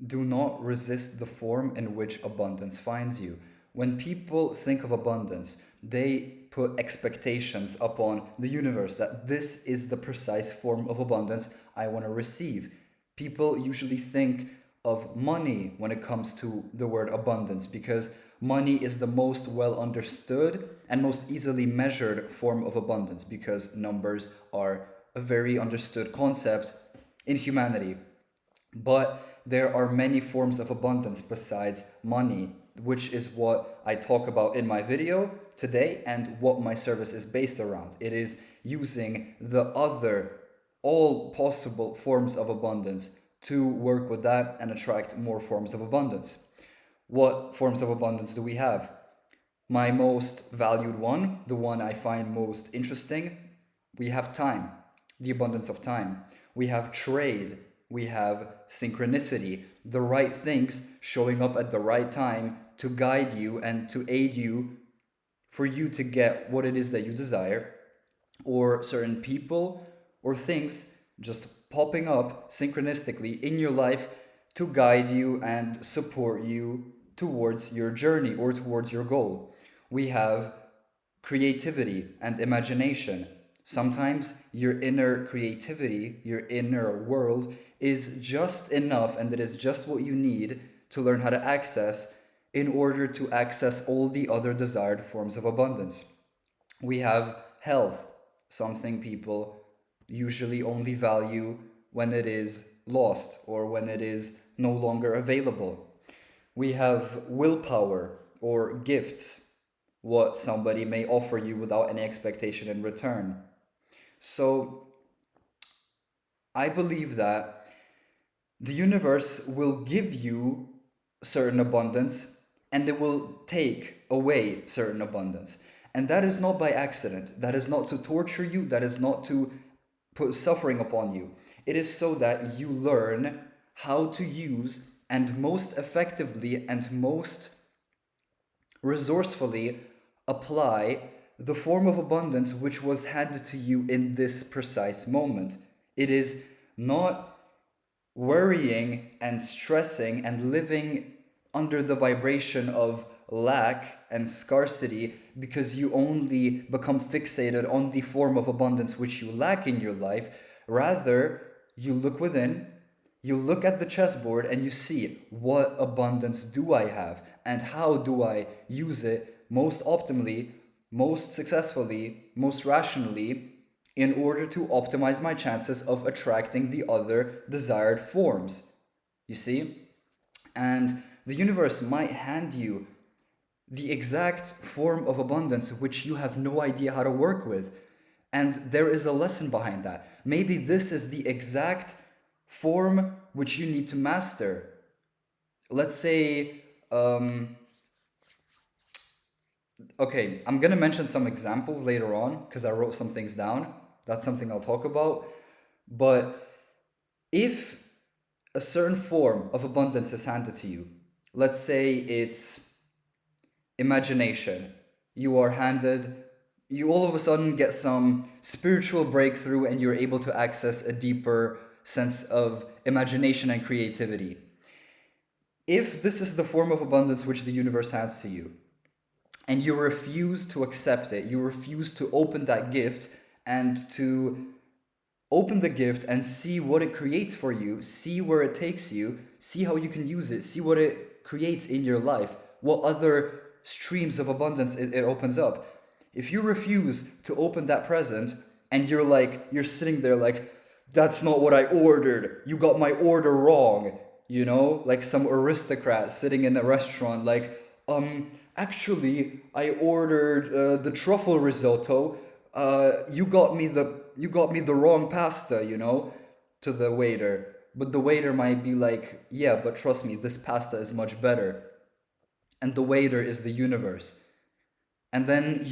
Do not resist the form in which abundance finds you. When people think of abundance, they put expectations upon the universe that this is the precise form of abundance I want to receive. People usually think of money when it comes to the word abundance because money is the most well understood and most easily measured form of abundance because numbers are a very understood concept in humanity. But there are many forms of abundance besides money, which is what I talk about in my video today and what my service is based around. It is using the other, all possible forms of abundance to work with that and attract more forms of abundance. What forms of abundance do we have? My most valued one, the one I find most interesting, we have time, the abundance of time. We have trade, we have synchronicity, the right things showing up at the right time to guide you and to aid you for you to get what it is that you desire, or certain people or things just popping up synchronistically in your life to guide you and support you towards your journey or towards your goal. We have creativity and imagination. Sometimes your inner creativity, your inner world, is just enough and it is just what you need to learn how to access in order to access all the other desired forms of abundance. We have health, something people usually only value when it is lost or when it is no longer available. We have willpower or gifts, what somebody may offer you without any expectation in return. So I believe that the universe will give you certain abundance and it will take away certain abundance. And that is not by accident. That is not to torture you. That is not to put suffering upon you. It is so that you learn how to use and most effectively and most resourcefully apply the form of abundance which was handed to you in this precise moment. It is not worrying and stressing and living under the vibration of lack and scarcity because you only become fixated on the form of abundance which you lack in your life. Rather, you look within, you look at the chessboard and you see what abundance do I have and how do I use it most optimally, most successfully, most rationally in order to optimize my chances of attracting the other desired forms. You see? And the universe might hand you the exact form of abundance which you have no idea how to work with. And there is a lesson behind that. Maybe this is the exact form which you need to master. Let's say, okay, I'm gonna mention some examples later on because I wrote some things down. That's something I'll talk about. But if a certain form of abundance is handed to you, let's say it's imagination. You are handed, you all of a sudden get some spiritual breakthrough and you're able to access a deeper sense of imagination and creativity. If this is the form of abundance which the universe hands to you, and you refuse to accept it, you refuse to open that gift and to open the gift and see what it creates for you, see where it takes you, see how you can use it, see what it creates in your life, what other streams of abundance it opens up. If you refuse to open that present and you're sitting there like, that's not what I ordered, you got my order wrong, like some aristocrat sitting in a restaurant like, actually, I ordered the truffle risotto. You got me the wrong pasta, to the waiter. But the waiter might be like, yeah, but trust me, this pasta is much better. And the waiter is the universe. And then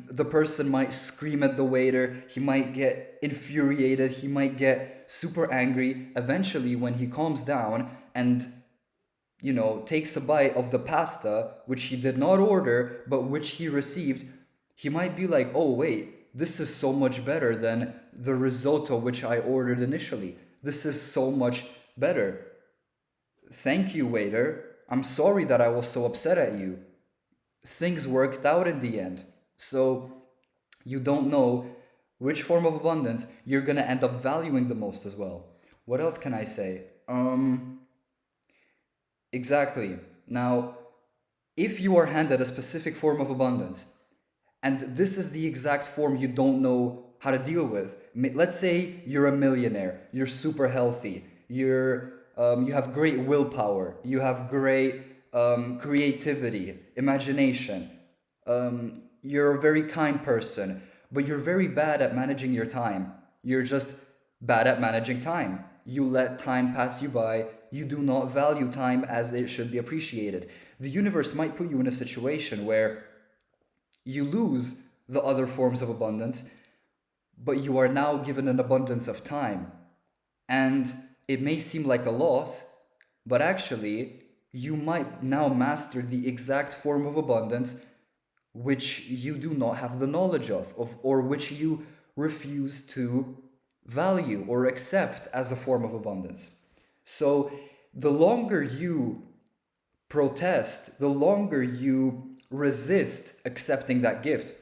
the person might scream at the waiter, he might get infuriated, he might get super angry. Eventually, when he calms down and takes a bite of the pasta, which he did not order, but which he received, he might be like, oh, wait, this is so much better than the risotto which I ordered initially. This is so much better. Thank you, waiter. I'm sorry that I was so upset at you. Things worked out in the end. So you don't know which form of abundance you're going to end up valuing the most as well. What else can I say? Exactly. Now, if you are handed a specific form of abundance, and this is the exact form you don't know how to deal with. Let's say you're a millionaire, you're super healthy, you have great willpower, you have great creativity, imagination, you're a very kind person, but you're very bad at managing your time. You're just bad at managing time. You let time pass you by. You do not value time as it should be appreciated. The universe might put you in a situation where you lose the other forms of abundance, but you are now given an abundance of time. And it may seem like a loss, but actually, you might now master the exact form of abundance which you do not have the knowledge of or which you refuse to value or accept as a form of abundance. So, the longer you protest, the longer you resist accepting that gift,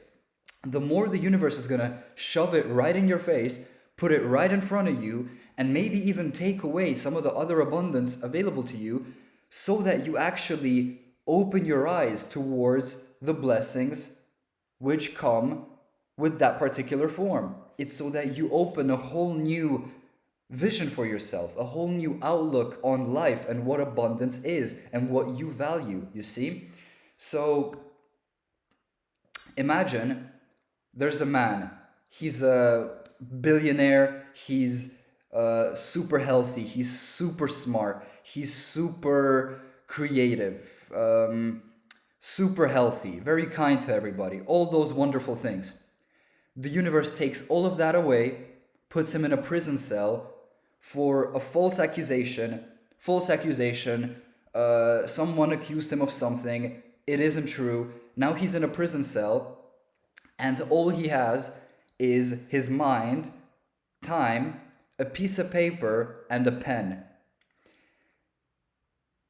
the more the universe is going to shove it right in your face, put it right in front of you, and maybe even take away some of the other abundance available to you so that you actually open your eyes towards the blessings which come with that particular form. It's so that you open a whole new vision for yourself, a whole new outlook on life and what abundance is and what you value, you see? So imagine there's a man, he's a billionaire, he's super healthy, he's super smart, he's super creative, super healthy, very kind to everybody, all those wonderful things. The universe takes all of that away, puts him in a prison cell for a false accusation. Someone accused him of something. It isn't true. Now he's in a prison cell, and all he has is his mind, time, a piece of paper, and a pen.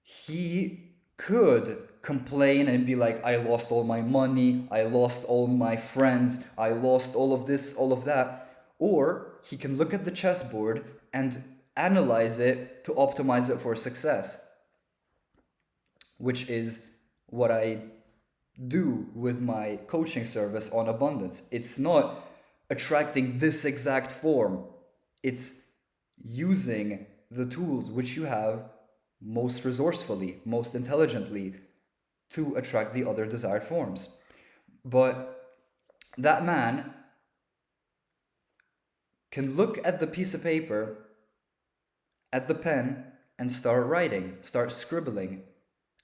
He could complain and be like, I lost all my money, I lost all my friends, I lost all of this, all of that. Or he can look at the chessboard and analyze it to optimize it for success, which is what I do with my coaching service on abundance. It's not attracting this exact form, it's using the tools which you have most resourcefully, most intelligently to attract the other desired forms. But that man can look at the piece of paper, at the pen, and start writing, start scribbling.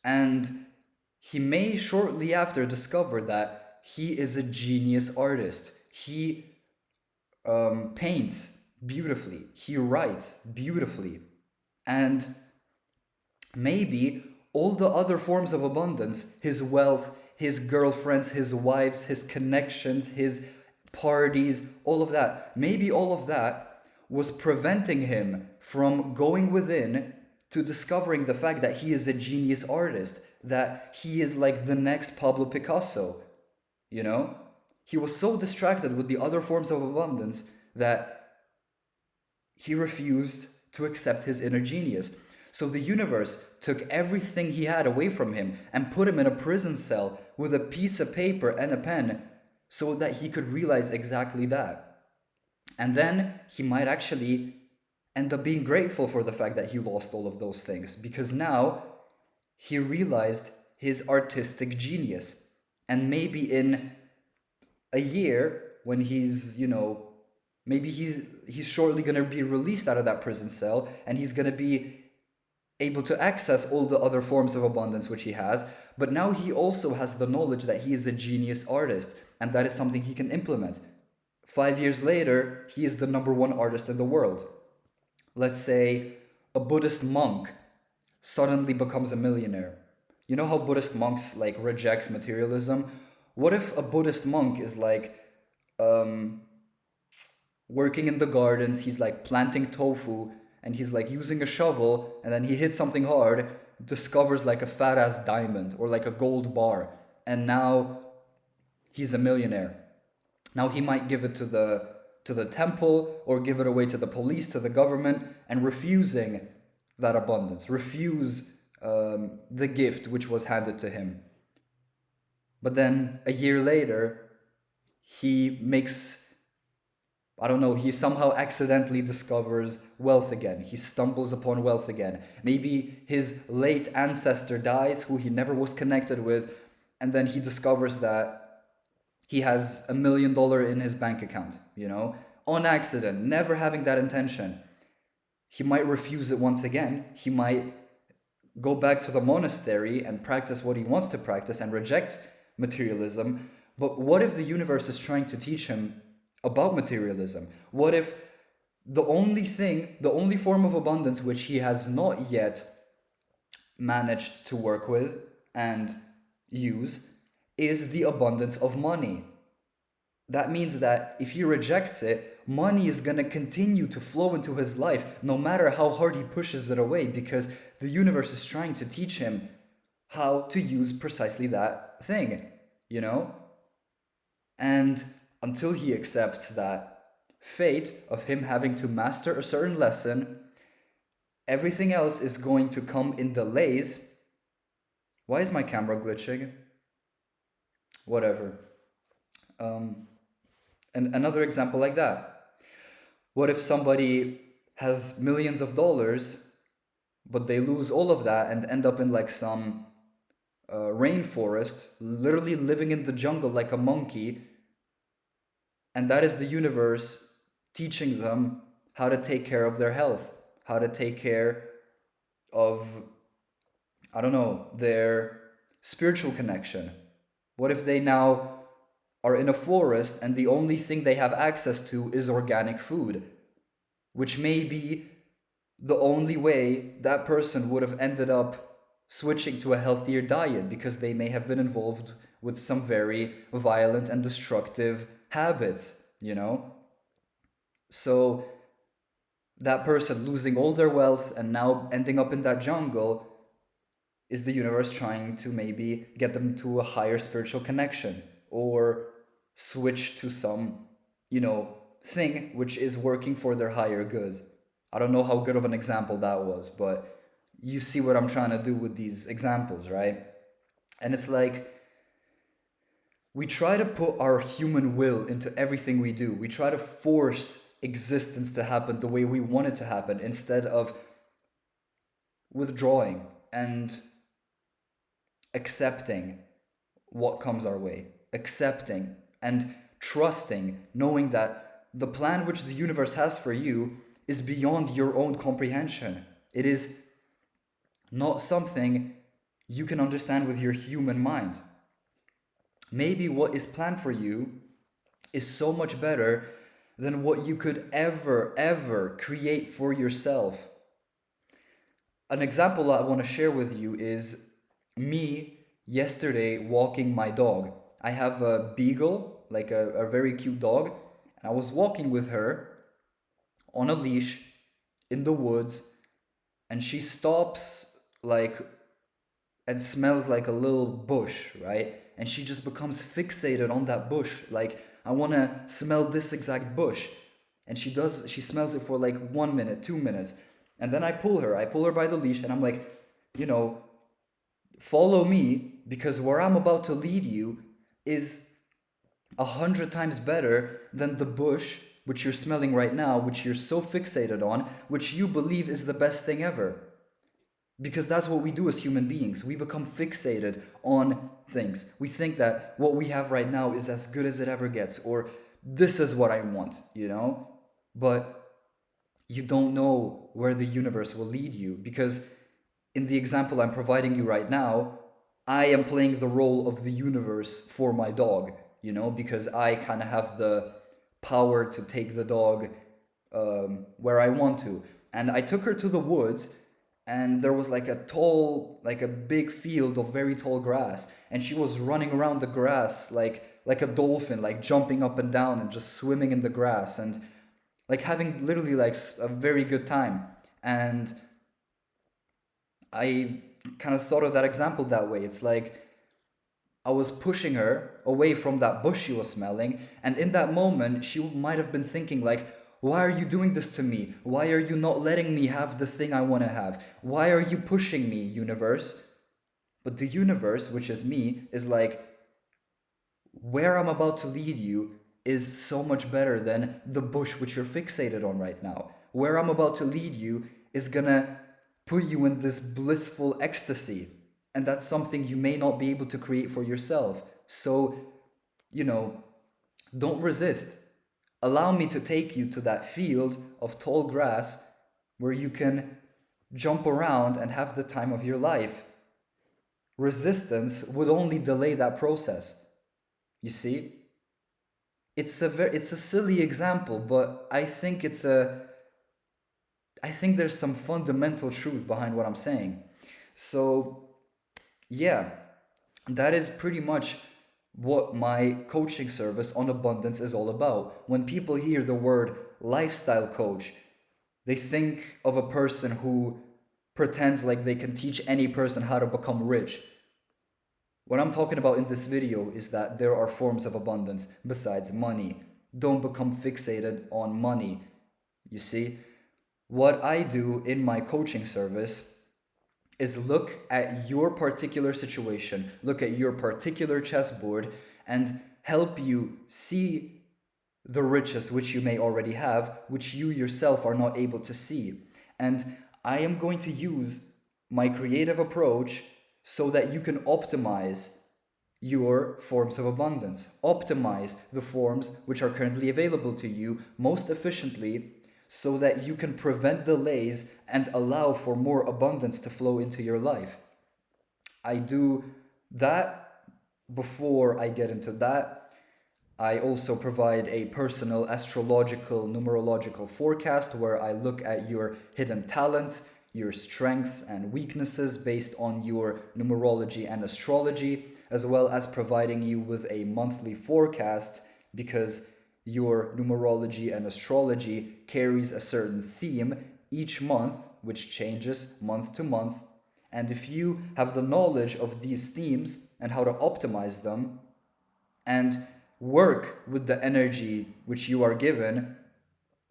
And he may shortly after discover that he is a genius artist. He paints beautifully, he writes beautifully. And maybe all the other forms of abundance, his wealth, his girlfriends, his wives, his connections, his parties, all of that, maybe all of that was preventing him from going within to discovering the fact that he is a genius artist, that he is like the next Pablo Picasso, you know? He was so distracted with the other forms of abundance that he refused to accept his inner genius. So the universe took everything he had away from him and put him in a prison cell with a piece of paper and a pen so that he could realize exactly that. And then he might actually end up being grateful for the fact that he lost all of those things, because now he realized his artistic genius. And maybe in a year, when he's, maybe he's shortly going to be released out of that prison cell, and he's going to be able to access all the other forms of abundance which he has, but now he also has the knowledge that he is a genius artist, and that is something he can implement. 5 years later, he is the #1 artist in the world. Let's say a Buddhist monk suddenly becomes a millionaire. You know how Buddhist monks reject materialism? What if a Buddhist monk is working in the gardens, he's planting tofu, and he's like using a shovel, and then he hits something hard, discovers like a fat ass diamond or like a gold bar, and now he's a millionaire. Now he might give it to the temple or give it away to the police, to the government, and refusing that abundance, refuse the gift which was handed to him. But then a year later, he makes, I don't know, he somehow accidentally discovers wealth again. He stumbles upon wealth again. Maybe his late ancestor dies, who he never was connected with, and then he discovers that he has $1 million in his bank account, on accident, never having that intention. He might refuse it once again. He might go back to the monastery and practice what he wants to practice and reject materialism. But what if the universe is trying to teach him about materialism? What if the only form of abundance which he has not yet managed to work with and use is the abundance of money? That means that if he rejects it, money is going to continue to flow into his life no matter how hard he pushes it away, because the universe is trying to teach him how to use precisely that thing, And until he accepts that fate of him having to master a certain lesson, everything else is going to come in delays. Why is my camera glitching? Whatever. And another example like that. What if somebody has millions of dollars, but they lose all of that and end up in like some rainforest, literally living in the jungle like a monkey, and that is the universe teaching them how to take care of their health, how to take care of, their spiritual connection. What if they now are in a forest and the only thing they have access to is organic food, which may be the only way that person would have ended up switching to a healthier diet, because they may have been involved with some very violent and destructive habits, So that person losing all their wealth and now ending up in that jungle is the universe trying to maybe get them to a higher spiritual connection, or switch to some, thing which is working for their higher good. I don't know how good of an example that was, but you see what I'm trying to do with these examples, right? And it's like, we try to put our human will into everything we do. We try to force existence to happen the way we want it to happen, instead of withdrawing and accepting what comes our way, accepting and trusting, knowing that the plan which the universe has for you is beyond your own comprehension. It is not something you can understand with your human mind. Maybe what is planned for you is so much better than what you could ever create for yourself. An example I want to share with you is me yesterday walking my dog. I have a beagle, like a very cute dog, and I was walking with her on a leash in the woods, and she stops and smells like a little bush, right? And she just becomes fixated on that bush. Like, I want to smell this exact bush. And she smells it for like 1 minute, 2 minutes. And then I pull her by the leash, and I'm like, follow me, because where I'm about to lead you is 100 times better than the bush which you're smelling right now, which you're so fixated on, which you believe is the best thing ever. Because that's what we do as human beings. We become fixated on things. We think that what we have right now is as good as it ever gets, or this is what I want, But you don't know where the universe will lead you, because in the example I'm providing you right now, I am playing the role of the universe for my dog, because I kind of have the power to take the dog where I want to. And I took her to the woods, and there was like a big field of very tall grass, and she was running around the grass like a dolphin, like jumping up and down and just swimming in the grass, and like having literally like a very good time. And I kind of thought of that example that way. It's like I was pushing her away from that bush she was smelling, and in that moment, she might have been thinking, like, why are you doing this to me? Why are you not letting me have the thing I want to have? Why are you pushing me, universe? But the universe, which is me, is like, where I'm about to lead you is so much better than the bush which you're fixated on right now. Where I'm about to lead you is gonna put you in this blissful ecstasy. And that's something you may not be able to create for yourself. So, you know, don't resist. Allow me to take you to that field of tall grass where you can jump around and have the time of your life. Resistance would only delay that process. You see? It's a silly example, but I think there's some fundamental truth behind what I'm saying. So, yeah, that is pretty much what my coaching service on abundance is all about. When people hear the word lifestyle coach, they think of a person who pretends like they can teach any person how to become rich. What I'm talking about in this video is that there are forms of abundance besides money. Don't become fixated on money. You see, what I do in my coaching service is look at your particular situation, look at your particular chessboard, and help you see the riches which you may already have, which you yourself are not able to see. And I am going to use my creative approach so that you can optimize your forms of abundance. Optimize the forms which are currently available to you most efficiently so that you can prevent delays and allow for more abundance to flow into your life. I do that. Before I get into that, I also provide a personal astrological, numerological forecast where I look at your hidden talents, your strengths and weaknesses based on your numerology and astrology, as well as providing you with a monthly forecast because your numerology and astrology carries a certain theme each month, which changes month to month. And if you have the knowledge of these themes and how to optimize them and work with the energy which you are given,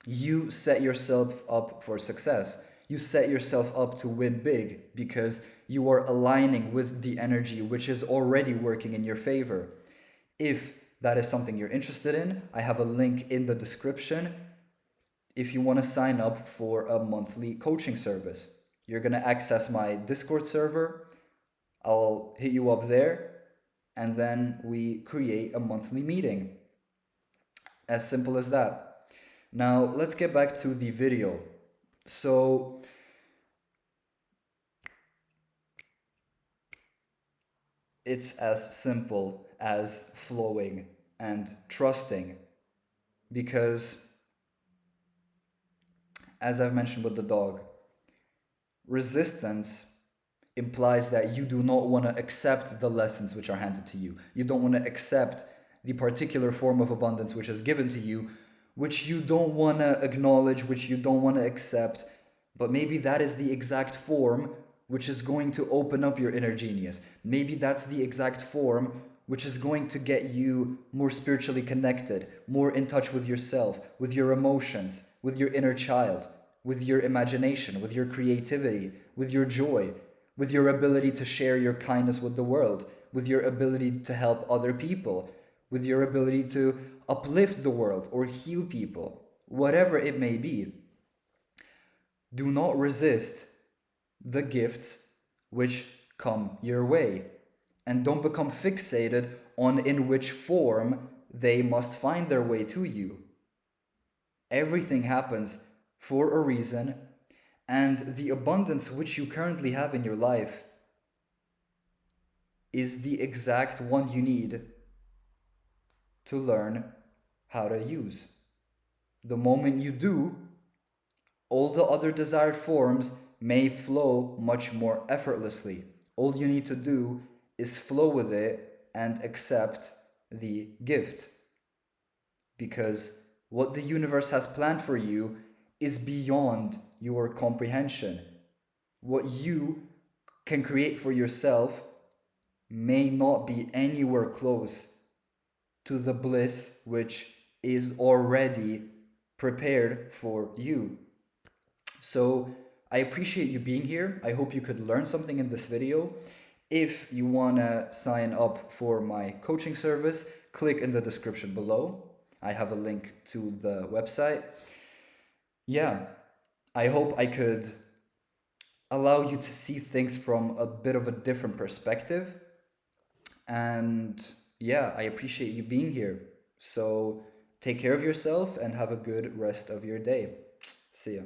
you set yourself up for success. You set yourself up to win big because you are aligning with the energy which is already working in your favor. If that is something you're interested in, I have a link in the description if you want to sign up for a monthly coaching service. You're going to access my Discord server. I'll hit you up there, and then we create a monthly meeting. As simple as that. Now, let's get back to the video. So, it's as simple as flowing and trusting, because, as I've mentioned with the dog, resistance implies that you do not want to accept the lessons which are handed to you. You don't want to accept the particular form of abundance which is given to you, which you don't want to acknowledge, which you don't want to accept. But maybe that is the exact form which is going to open up your inner genius. Maybe that's the exact form which is going to get you more spiritually connected, more in touch with yourself, with your emotions, with your inner child, with your imagination, with your creativity, with your joy, with your ability to share your kindness with the world, with your ability to help other people, with your ability to uplift the world or heal people, whatever it may be. Do not resist the gifts which come your way, and don't become fixated on in which form they must find their way to you. Everything happens for a reason, and the abundance which you currently have in your life is the exact one you need to learn how to use. The moment you do, all the other desired forms may flow much more effortlessly. All you need to do is flow with it and accept the gift. Because what the universe has planned for you is beyond your comprehension. What you can create for yourself may not be anywhere close to the bliss which is already prepared for you. So I appreciate you being here. I hope you could learn something in this video. If you want to sign up for my coaching service, click in the description below. I have a link to the website. Yeah, I hope I could allow you to see things from a bit of a different perspective. And yeah, I appreciate you being here. So take care of yourself and have a good rest of your day. See ya.